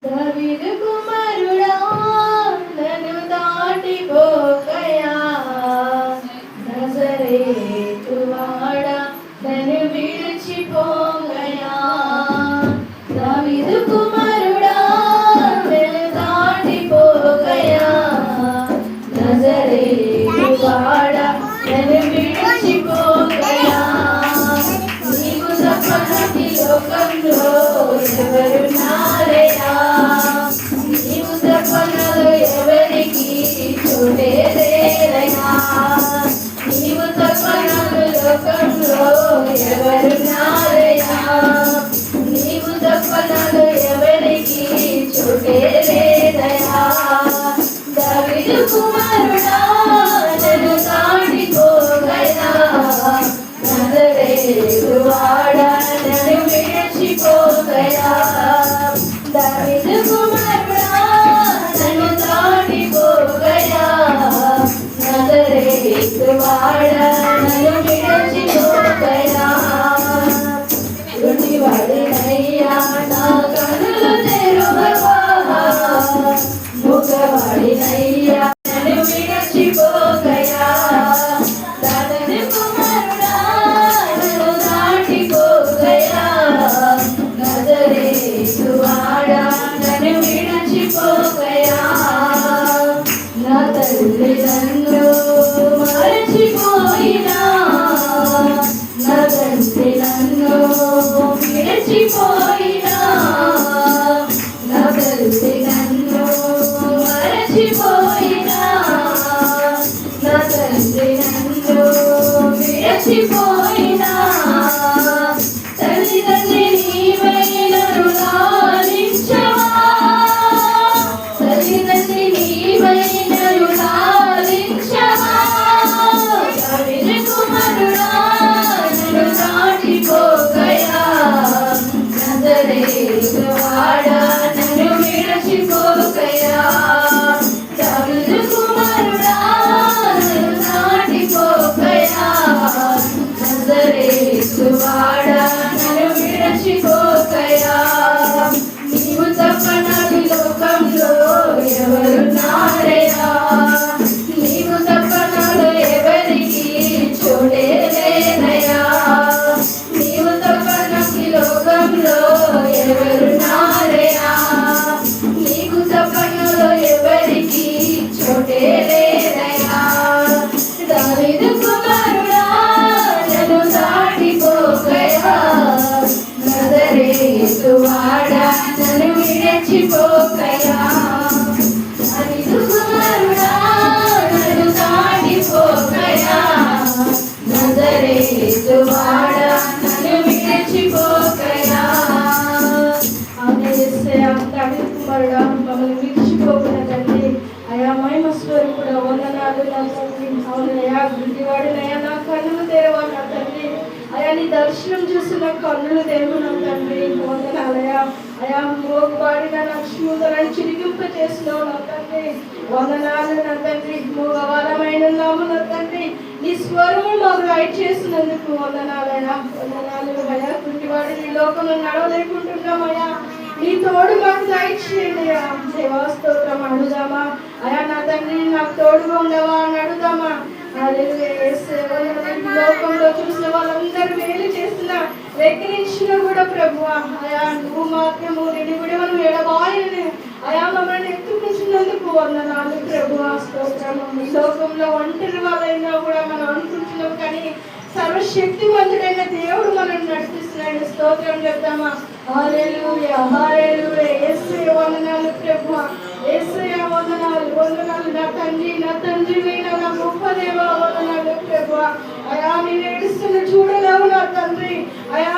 దావీదు కుమారుడా నన్ను దాటిపోకయా, నజరేతు వాడా నన్ను విడిచిపోకయా. దావీదు కుమారుడా నన్ను దాటిపోకయా, నజరేతు వాడా నన్ను విడిచిపోకయా. నీవు తప్ప ఈ లోకంలో ఎవరున్నారయ్యా, నీవు తప్ప నాలో ఎవరికి చోటే లేదయ్యా. నీవు తప్ప నాలో లోకంలో ఎవరున్నారయ్యా, నీవు తప్ప నాలో ఎవరికి చోటే లేదయ్యా. దావీదు కుమారుడా నన్ను దాటిపోగయా, నజరేతు వాడా నన్ను విడిచిపోగయా. దావీదు కుమారుడా నన్ను దాటిపోగయా, నజరేతు వాడా నన్ను విడిచిపోగయా. గుడ్డివాడినయ్యా నా కన్నులు తెరువవా, మూగవాడినయ్యా నన్ను విడిచిపోగయా. దావీదు కుమారుడా నన్ను దాటిపోగయా, నజరేతు వాడా నన్ను విడిచిపోగయా. నా తల్లి నన్ను మరచిపోయినా, నా తండ్రి నన్ను విడిచిపోయినా, నా తల్లి నన్ను మరచిపోయినా, నా తండ్రి నన్ను విడిచిపోయినా. తల్లిదండ్రి నీవైనను లాలించవా, తల్లిదండ్రి నీవైనను లాలించవా. దావీదు కుమారుడా నన్ను దాటిపోకయా, నజరేతు వాడా నన్ను విడిచిపోకయా. దావీదు కుమారుడా నన్ను దాటిపోకయా, నజరేతు వాడా నన్ను విడిచిపోకయా. నీవు తప్ప నాకు లోకంలో ఎవరున్నారయ్యా, నీవు తప్ప నాలో ఎవరికి చోటే లేదయ్యా. నీవు తప్ప నాకు లోకంలో ఎవరున్నారయ్యా, నీకు తప్ప నాలో ఎవరికి చోటే లేదయ్యా. దావీదు కుమారుడా నన్ను దాటిపోకయా, నజరేతు వాడా నన్ను విడిచిపోకయా. దావీదు కుమారుడా నన్ను దాటిపోకయా, నజరేతు వాడా నన్ను విడిచిపోకయా. దావీదు కుమారుడా మమ్మల్ని విడిచిపోకున్నదండి అయా. మహిమ స్వరూపుడా వందనాలు నా తండ్రి. అవునయ్యా, గుడ్డివాడినయ్యా నా కన్నులు తెరవా నా తండ్రి. అయా నీ దర్శనం చూసి నా కన్నులు తెరువు నా తండ్రి. వందనాలయా. అయా మోగవాడిన లక్ష్మీధరని చిరిగింప చేసినావు నా తండ్రి. వందనాలు నా తండ్రి. మోగవారమైన నాము నా తండ్రి. నీ స్వరము మాకు రైట్ చేసినందుకు వందనాలయా. వందనాలు అయా. గుడ్డివాడిని లోకంలో నడవలేకుంటున్నామయ్యా, నీ తోడు మాకు దయచేయండియా. దేవా స్తోత్రం అడుగుదామా అయా. నా తండ్రి నాకు తోడుగా ఉండవా అని అడుగుదామా. లోకంలో చూసిన వాళ్ళందరూ మేలు చేస్తున్నా వెక్కిరించిన కూడా ప్రభువా అయా, నువ్వు మాత్రము నిన్ను కూడా మనం ఎడబాయని అయా మమ్మల్ని ఎత్తుకుంటున్నందుకు వందనాలు ప్రభువా స్తోత్రం. ఈ లోకంలో ఒంటరి వాళ్ళైనా కూడా మనం అనుకుంటున్నాం, కానీ సర్వశక్తివంతుడైన దేవుడు మనల్ని నడిపిస్తున్నాడు. స్తోత్రం చెప్తామా. హల్లెలూయా హల్లెలూయా. యేసయ్య వందనాలు ప్రభువా, యేసయ్య వందనాలు. వందనాలు నా తండ్రి, నా తండ్రివైన నా గొప్ప దేవా వందనాలు ప్రభువా. అయా నేను ఏడుస్తున్న చూడలేవు నా తండ్రి. అయా